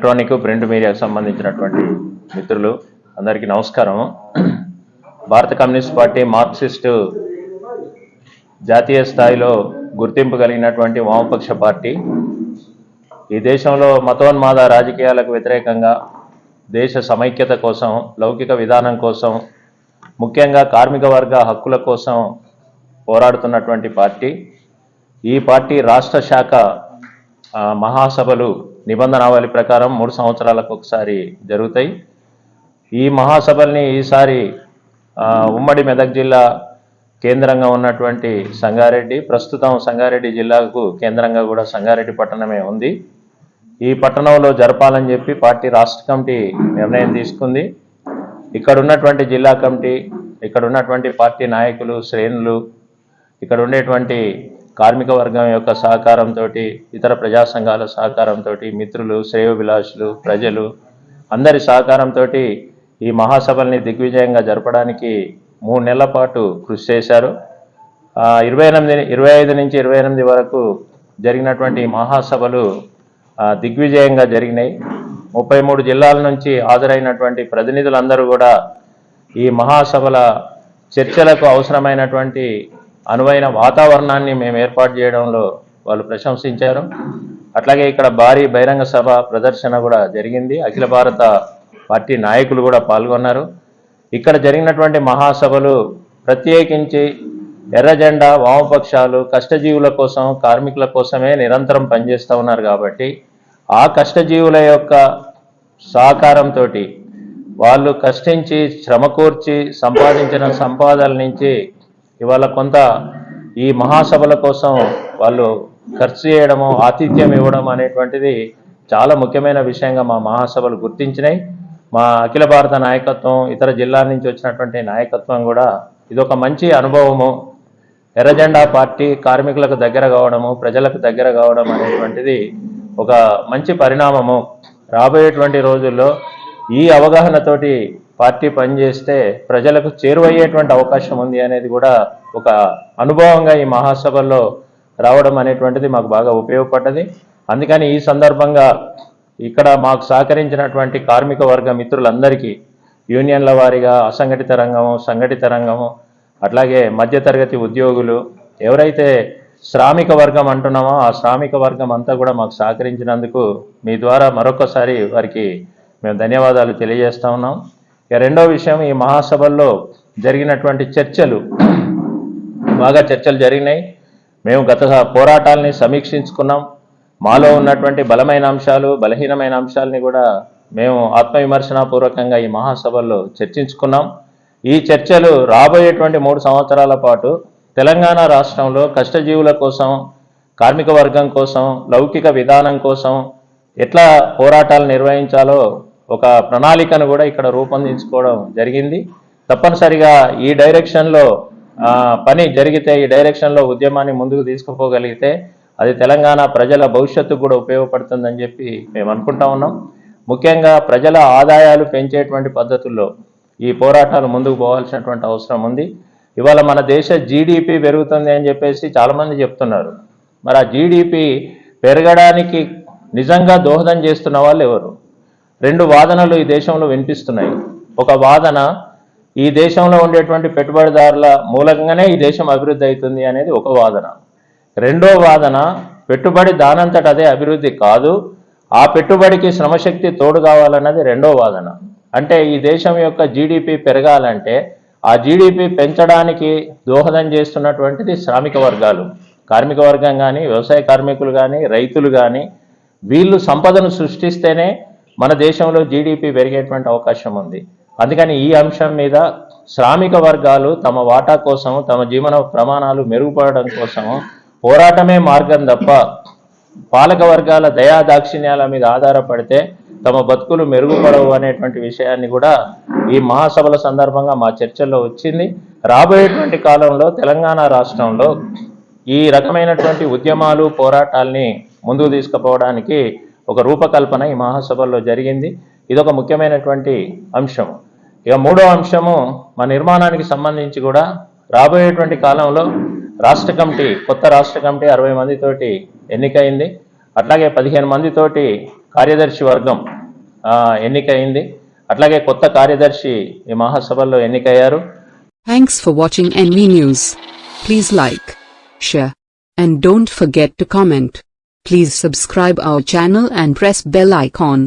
Electronic print మీడియాకు సంబంధించినటువంటి మిత్రులు అందరికీ నమస్కారం. భారత కమ్యూనిస్ట్ పార్టీ మార్క్సిస్టు జాతీయ స్థాయిలో గుర్తింపు కలిగినటువంటి వామపక్ష పార్టీ ఈ దేశంలో మతోన్మాద రాజకీయాలకు వ్యతిరేకంగా దేశ సమైక్యత కోసం, లౌకిక విధానం కోసం, ముఖ్యంగా కార్మిక వర్గ హక్కుల కోసం పోరాడుతున్నటువంటి పార్టీ. ఈ పార్టీ రాష్ట్ర శాఖ మహాసభలు నిబంధనావళి ప్రకారం 3 సంవత్సరాలకు ఒకసారి జరుగుతాయి. ఈ మహాసభల్ని ఈసారి ఉమ్మడి మెదక్ జిల్లా కేంద్రంగా ఉన్నటువంటి సంగారెడ్డి, ప్రస్తుతం సంగారెడ్డి జిల్లాకు కేంద్రంగా కూడా సంగారెడ్డి పట్టణమే ఉంది. ఈ పట్టణంలో జరపాలని చెప్పి పార్టీ రాష్ట్ర కమిటీ నిర్ణయం తీసుకుంది. ఇక్కడ ఉన్నటువంటి జిల్లా కమిటీ, ఇక్కడ ఉన్నటువంటి పార్టీ నాయకులు, శ్రేణులు, ఇక్కడ ఉండేటువంటి కార్మిక వర్గం యొక్క సహకారంతో, ఇతర ప్రజా సంఘాల సహకారంతో, మిత్రులు, శ్రేయోభిలాషులు, ప్రజలు అందరి సహకారంతో ఈ మహాసభల్ని దిగ్విజయంగా జరపడానికి 3 నెలల పాటు కృషి చేశారు. 25 నుంచి 28 వరకు జరిగినటువంటి మహాసభలు దిగ్విజయంగా జరిగినాయి. 33 జిల్లాల నుంచి హాజరైనటువంటి ప్రతినిధులందరూ కూడా ఈ మహాసభల చర్చలకు అవసరమైనటువంటి అనువైన వాతావరణాన్ని మేము ఏర్పాటు చేయడంలో వాళ్ళు ప్రశంసించారు. అట్లాగే ఇక్కడ భారీ బహిరంగ సభ ప్రదర్శన కూడా జరిగింది. అఖిల భారత పార్టీ నాయకులు కూడా పాల్గొన్నారు. ఇక్కడ జరిగినటువంటి మహాసభలు ప్రత్యేకించి ఎర్రజెండా, వామపక్షాలు కష్టజీవుల కోసం, కార్మికుల కోసమే నిరంతరం పనిచేస్తూ ఉన్నారు. కాబట్టి ఆ కష్టజీవుల యొక్క సహకారంతో వాళ్ళు కష్టించి శ్రమకూర్చి సంపాదించిన సంపాదన నుంచి ఇవాళ కొంత ఈ మహాసభల కోసం వాళ్ళు ఖర్చు చేయడము, ఆతిథ్యం ఇవ్వడం అనేటువంటిది చాలా ముఖ్యమైన విషయంగా మా మహాసభలు గుర్తించినాయి. మా అఖిల భారత నాయకత్వం, ఇతర జిల్లాల నుంచి వచ్చినటువంటి నాయకత్వం కూడా ఇదొక మంచి అనుభవము. ఎర్రజెండా పార్టీ కార్మికులకు దగ్గర కావడము, ప్రజలకు దగ్గర కావడం అనేటువంటిది ఒక మంచి పరిణామము. రాబోయేటువంటి రోజుల్లో ఈ అవగాహనతోటి పార్టీ పనిచేస్తే ప్రజలకు చేరువయ్యేటువంటి అవకాశం ఉంది అనేది కూడా ఒక అనుభవంగా ఈ మహాసభల్లో రావడం అనేటువంటిది మాకు బాగా ఉపయోగపడ్డది. అందుకని ఈ సందర్భంగా ఇక్కడ మాకు సహకరించినటువంటి కార్మిక వర్గ మిత్రులందరికీ, యూనియన్ల వారీగా అసంఘటిత రంగము, సంఘటిత రంగము, అట్లాగే మధ్యతరగతి ఉద్యోగులు, ఎవరైతే శ్రామిక వర్గం అంటున్నామో ఆ శ్రామిక వర్గం అంతా కూడా మాకు సహకరించినందుకు మీ ద్వారా మరొకసారి వారికి మేము ధన్యవాదాలు తెలియజేస్తా ఉన్నాం. ఇక రెండో విషయం, ఈ మహాసభల్లో జరిగినటువంటి చర్చలు, బాగా చర్చలు జరిగినాయి. మేము గత పోరాటాలని సమీక్షించుకున్నాం. మాలో ఉన్నటువంటి బలమైన అంశాలు, బలహీనమైన అంశాలని కూడా మేము ఆత్మవిమర్శనాపూర్వకంగా ఈ మహాసభల్లో చర్చించుకున్నాం. ఈ చర్చలు రాబోయేటువంటి 3 సంవత్సరాల పాటు తెలంగాణ రాష్ట్రంలో కష్టజీవుల కోసం, కార్మిక వర్గం కోసం, లౌకిక విధానం కోసం ఎట్లా పోరాటాలు నిర్వహించాలో ఒక ప్రణాళికను కూడా ఇక్కడ రూపొందించుకోవడం జరిగింది. తప్పనిసరిగా ఈ డైరెక్షన్లో పని జరిగితే, ఈ డైరెక్షన్లో ఉద్యమాన్ని ముందుకు తీసుకుపోగలిగితే అది తెలంగాణ ప్రజల భవిష్యత్తుకు కూడా ఉపయోగపడుతుందని చెప్పి మేము అనుకుంటా ఉన్నాం. ముఖ్యంగా ప్రజల ఆదాయాలు పెంచేటువంటి పద్ధతుల్లో ఈ పోరాటాలు ముందుకు పోవాల్సినటువంటి అవసరం ఉంది. ఇవాళ మన దేశ జీడిపి పెరుగుతుంది అని చెప్పేసి చాలామంది చెప్తున్నారు. మరి ఆ జీడిపి పెరగడానికి నిజంగా దోహదం చేస్తున్న వాళ్ళు ఎవరు? 2 వాదనలు ఈ దేశంలో వినిపిస్తున్నాయి. ఒక వాదన, ఈ దేశంలో ఉండేటువంటి పెట్టుబడిదారుల మూలంగానే ఈ దేశం అభివృద్ధి అవుతుంది అనేది ఒక వాదన. రెండో వాదన, పెట్టుబడి దానంతట అదే అభివృద్ధి కాదు, ఆ పెట్టుబడికి శ్రమశక్తి తోడు కావాలన్నది రెండో వాదన. అంటే ఈ దేశం యొక్క జీడిపి పెరగాలంటే ఆ జీడిపి పెంచడానికి దోహదం చేస్తున్నటువంటిది శ్రామిక వర్గాలు, కార్మిక వర్గం కానీ, వ్యవసాయ కార్మికులు కానీ, రైతులు కానీ, వీళ్ళు సంపదను సృష్టిస్తేనే మన దేశంలో జీడిపి పెరిగేటువంటి అవకాశం ఉంది. అందుకని ఈ అంశం మీద శ్రామిక వర్గాలు తమ వాటా కోసం, తమ జీవన ప్రమాణాలు మెరుగుపడడం కోసం పోరాటమే మార్గం తప్ప పాలక వర్గాల దయాదాక్షిణ్యాల మీద ఆధారపడితే తమ బతుకులు మెరుగుపడవు అనేటువంటి విషయాన్ని కూడా ఈ మహాసభల సందర్భంగా మా చర్చల్లో వచ్చింది. రాబోయేటువంటి కాలంలో తెలంగాణ రాష్ట్రంలో ఈ రకమైనటువంటి ఉద్యమాలు, పోరాటాల్ని ముందుకు తీసుకుపోవడానికి ఒక రూపకల్పన ఈ మహాసభల్లో జరిగింది. ఇదొక ముఖ్యమైనటువంటి అంశం. ఇక మూడో అంశము, మా నిర్మాణానికి సంబంధించి కూడా రాబోయేటువంటి కాలంలో రాష్ట్ర కమిటీ, కొత్త రాష్ట్ర కమిటీ 60 మందితోటి ఎన్నికైంది. అట్లాగే 15 మందితోటి కార్యదర్శి వర్గం ఎన్నికైంది. అట్లాగే కొత్త కార్యదర్శి ఈ మహాసభల్లో ఎన్నికయ్యారు. Thanks for watching NV News. Please like, share, and don't forget to comment. Please subscribe our channel and press bell icon.